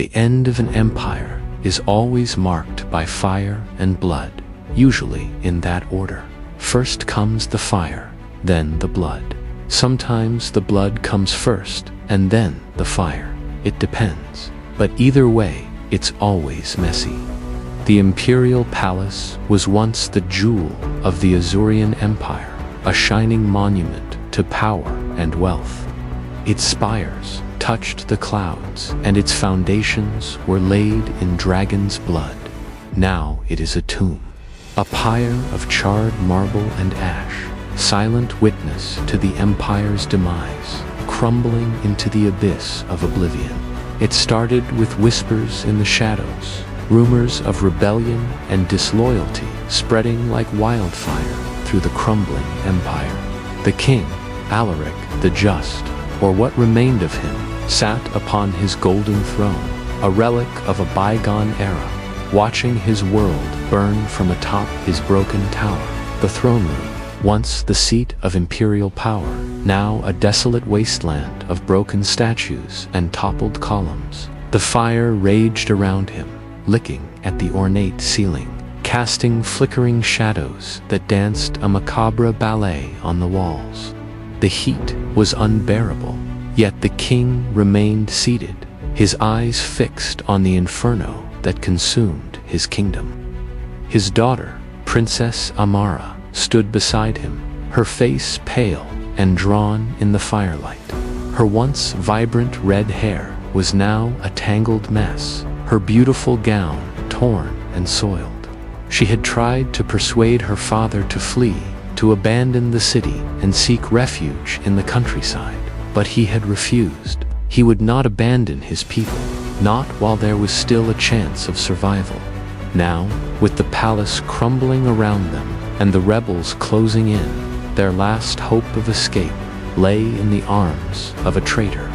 The end of an empire is always marked by fire and blood, usually in that order. First comes the fire, then the blood. Sometimes the blood comes first, and then the fire. It depends. But either way, it's always messy. The imperial palace was once the jewel of the Azorean Empire, a shining monument to power and wealth. Its spires touched the clouds, and its foundations were laid in dragon's blood. Now it is a tomb, a pyre of charred marble and ash, silent witness to the empire's demise, crumbling into the abyss of oblivion. It started with whispers in the shadows, rumors of rebellion and disloyalty spreading like wildfire through the crumbling empire. The king, Alaric the Just, or what remained of him, sat upon his golden throne, a relic of a bygone era, watching his world burn from atop his broken tower. The throne room, once the seat of imperial power, now a desolate wasteland of broken statues and toppled columns. The fire raged around him, licking at the ornate ceiling, casting flickering shadows that danced a macabre ballet on the walls. The heat was unbearable, yet the king remained seated, his eyes fixed on the inferno that consumed his kingdom. His daughter, Princess Amara, stood beside him, her face pale and drawn in the firelight. Her once vibrant red hair was now a tangled mess, her beautiful gown torn and soiled. She had tried to persuade her father to flee, to abandon the city and seek refuge in the countryside, but he had refused. He would not abandon his people, not while there was still a chance of survival. Now, with the palace crumbling around them and the rebels closing in, their last hope of escape lay in the arms of a traitor.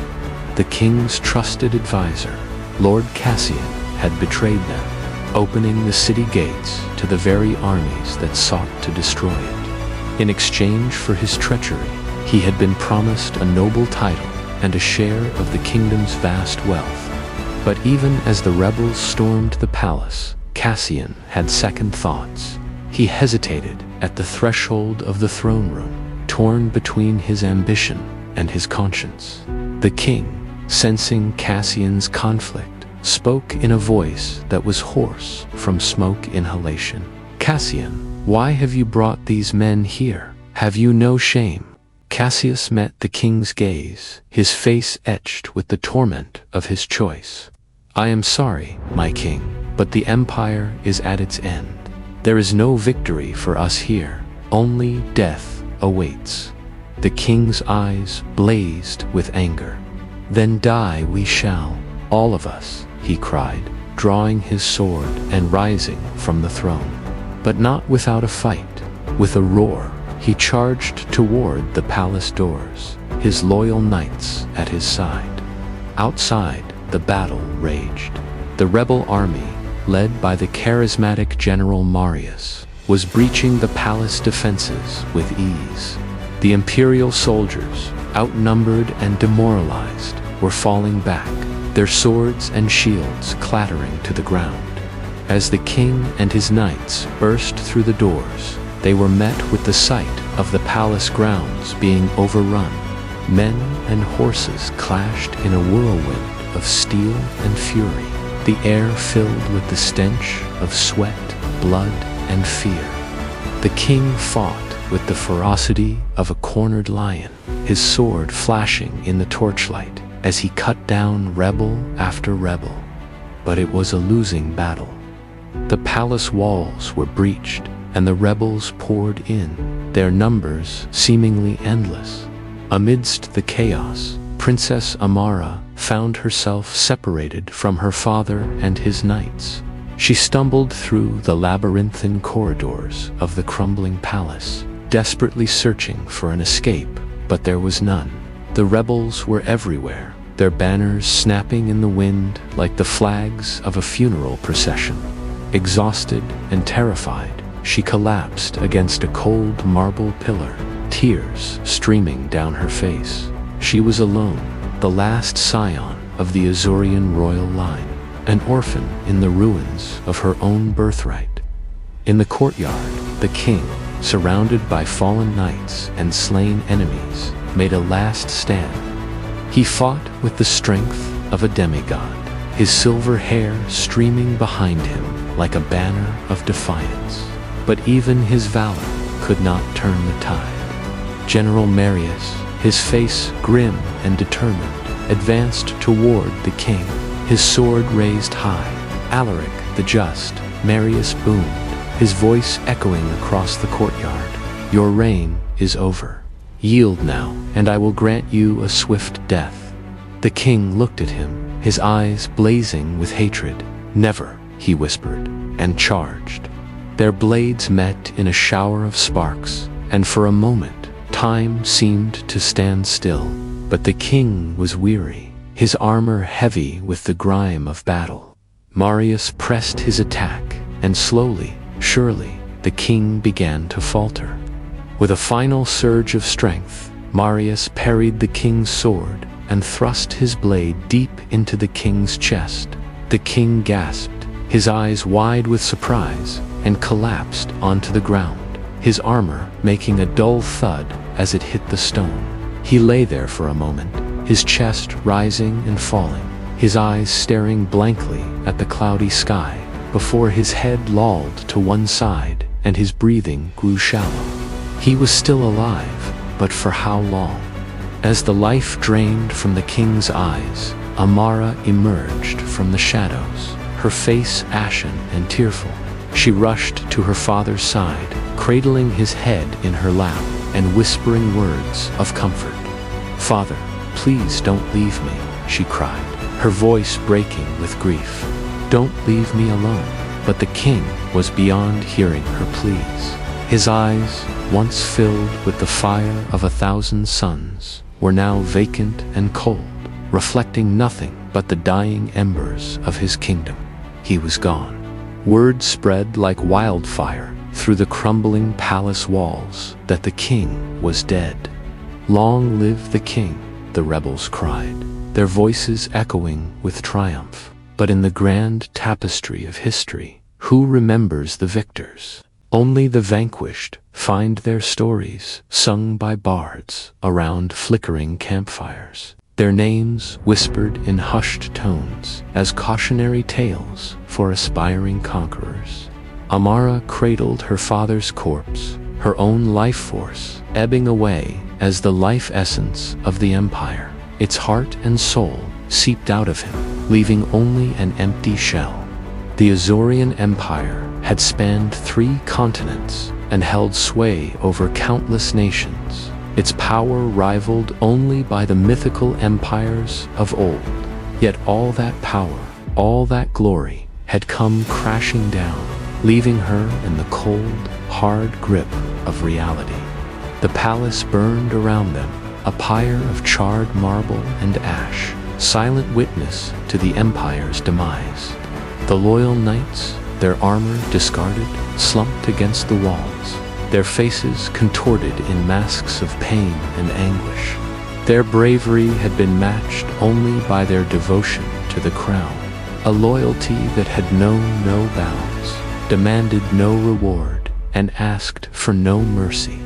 The king's trusted advisor, Lord Cassian, had betrayed them, opening the city gates to the very armies that sought to destroy it. In exchange for his treachery, he had been promised a noble title and a share of the kingdom's vast wealth. But even as the rebels stormed the palace, Cassian had second thoughts. He hesitated at the threshold of the throne room, torn between his ambition and his conscience. The king, sensing Cassian's conflict, spoke in a voice that was hoarse from smoke inhalation. "Cassian, why have you brought these men here? Have you no shame?" Cassius met the king's gaze, his face etched with the torment of his choice. "I am sorry, my king, but the empire is at its end. There is no victory for us here, only death awaits." The king's eyes blazed with anger. "Then die we shall, all of us," he cried, drawing his sword and rising from the throne. But not without a fight. With a roar, he charged toward the palace doors, his loyal knights at his side. Outside, the battle raged. The rebel army, led by the charismatic General Marius, was breaching the palace defenses with ease. The imperial soldiers, outnumbered and demoralized, were falling back, their swords and shields clattering to the ground. As the king and his knights burst through the doors, they were met with the sight of the palace grounds being overrun. Men and horses clashed in a whirlwind of steel and fury, the air filled with the stench of sweat, blood, and fear. The king fought with the ferocity of a cornered lion, his sword flashing in the torchlight as he cut down rebel after rebel. But it was a losing battle. The palace walls were breached, and the rebels poured in, their numbers seemingly endless. Amidst the chaos, Princess Amara found herself separated from her father and his knights. She stumbled through the labyrinthine corridors of the crumbling palace, desperately searching for an escape, but there was none. The rebels were everywhere, their banners snapping in the wind like the flags of a funeral procession. Exhausted and terrified, she collapsed against a cold marble pillar, tears streaming down her face. She was alone, the last scion of the Azorean royal line. an orphan in the ruins of her own birthright. In the courtyard, the king, surrounded by fallen knights and slain enemies, made a last stand. He fought with the strength of a demigod, his silver hair streaming behind him like a banner of defiance. But even his valor could not turn the tide. General Marius, his face grim and determined, advanced toward the king, his sword raised high. Alaric the just, Marius boomed, his voice echoing across the courtyard. Your reign is over. Yield now, and I will grant you a swift death. The king looked at him, his eyes blazing with hatred. Never, he whispered, and charged. Their blades met in a shower of sparks, and for a moment, time seemed to stand still. But the king was weary, his armor heavy with the grime of battle. Marius pressed his attack, and slowly, surely, the king began to falter. With a final surge of strength, Marius parried the king's sword and thrust his blade deep into the king's chest. The king gasped, his eyes wide with surprise, and collapsed onto the ground, his armor making a dull thud as it hit the stone. He lay there for a moment, his chest rising and falling, his eyes staring blankly at the cloudy sky, before his head lolled to one side and his breathing grew shallow. He was still alive, but for how long? As the life drained from the king's eyes, Amara emerged from the shadows, her face ashen and tearful. She rushed to her father's side, cradling his head in her lap and whispering words of comfort. "Father, please don't leave me," she cried, her voice breaking with grief. "Don't leave me alone." But the king was beyond hearing her pleas. His eyes, once filled with the fire of 1,000 suns, were now vacant and cold, reflecting nothing but the dying embers of his kingdom. He was gone. Word spread like wildfire through the crumbling palace walls that the king was dead. "Long live the king," the rebels cried, their voices echoing with triumph. But in the grand tapestry of history, who remembers the victors? Only the vanquished find their stories sung by bards around flickering campfires, their names whispered in hushed tones as cautionary tales for aspiring conquerors. Amara cradled her father's corpse, her own life force ebbing away as the life essence of the empire, its heart and soul seeped out of him, leaving only an empty shell. The Azorean Empire had spanned 3 continents and held sway over countless nations, its power rivaled only by the mythical empires of old. Yet all that power, all that glory, had come crashing down, leaving her in the cold, hard grip of reality. The palace burned around them, a pyre of charred marble and ash, silent witness to the empire's demise. The loyal knights, their armor discarded, slumped against the walls, their faces contorted in masks of pain and anguish. Their bravery had been matched only by their devotion to the crown, a loyalty that had known no bounds, demanded no reward, and asked for no mercy.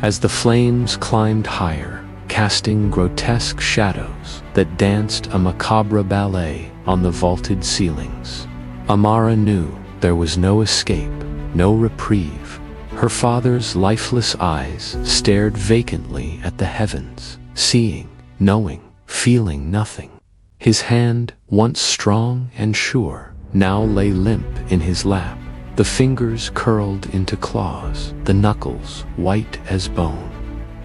As the flames climbed higher, casting grotesque shadows that danced a macabre ballet on the vaulted ceilings, Amara knew there was no escape, no reprieve. Her father's lifeless eyes stared vacantly at the heavens, seeing, knowing, feeling nothing. His hand, once strong and sure, now lay limp in his lap, the fingers curled into claws, the knuckles white as bone.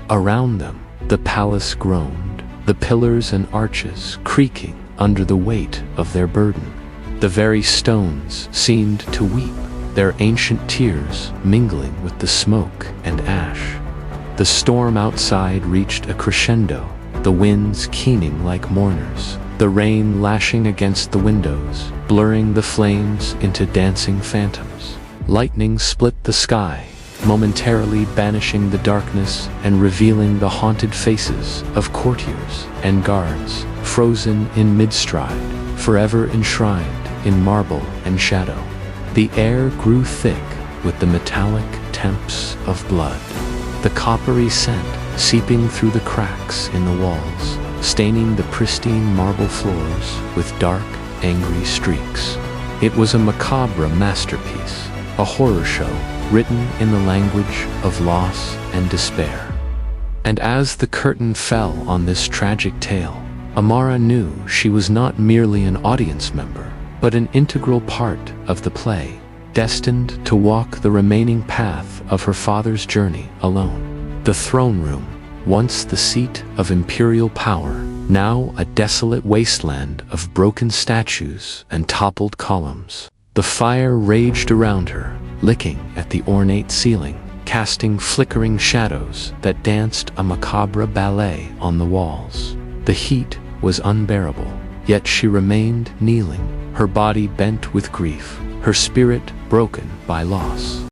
Around them, the palace groaned, the pillars and arches creaking under the weight of their burden. The very stones seemed to weep, their ancient tears mingling with the smoke and ash. The storm outside reached a crescendo, the winds keening like mourners, the rain lashing against the windows, blurring the flames into dancing phantoms. Lightning split the sky, momentarily banishing the darkness and revealing the haunted faces of courtiers and guards, frozen in mid-stride, forever enshrined in marble and shadow. The air grew thick with the metallic temps of blood, the coppery scent seeping through the cracks in the walls, staining the pristine marble floors with dark, angry streaks. It was a macabre masterpiece, a horror show written in the language of loss and despair. And as the curtain fell on this tragic tale, Amara knew she was not merely an audience member, but an integral part of the play, destined to walk the remaining path of her father's journey alone. The throne room, once the seat of imperial power, now a desolate wasteland of broken statues and toppled columns. The fire raged around her, licking at the ornate ceiling, casting flickering shadows that danced a macabre ballet on the walls. The heat was unbearable, yet she remained kneeling, her body bent with grief, her spirit broken by loss.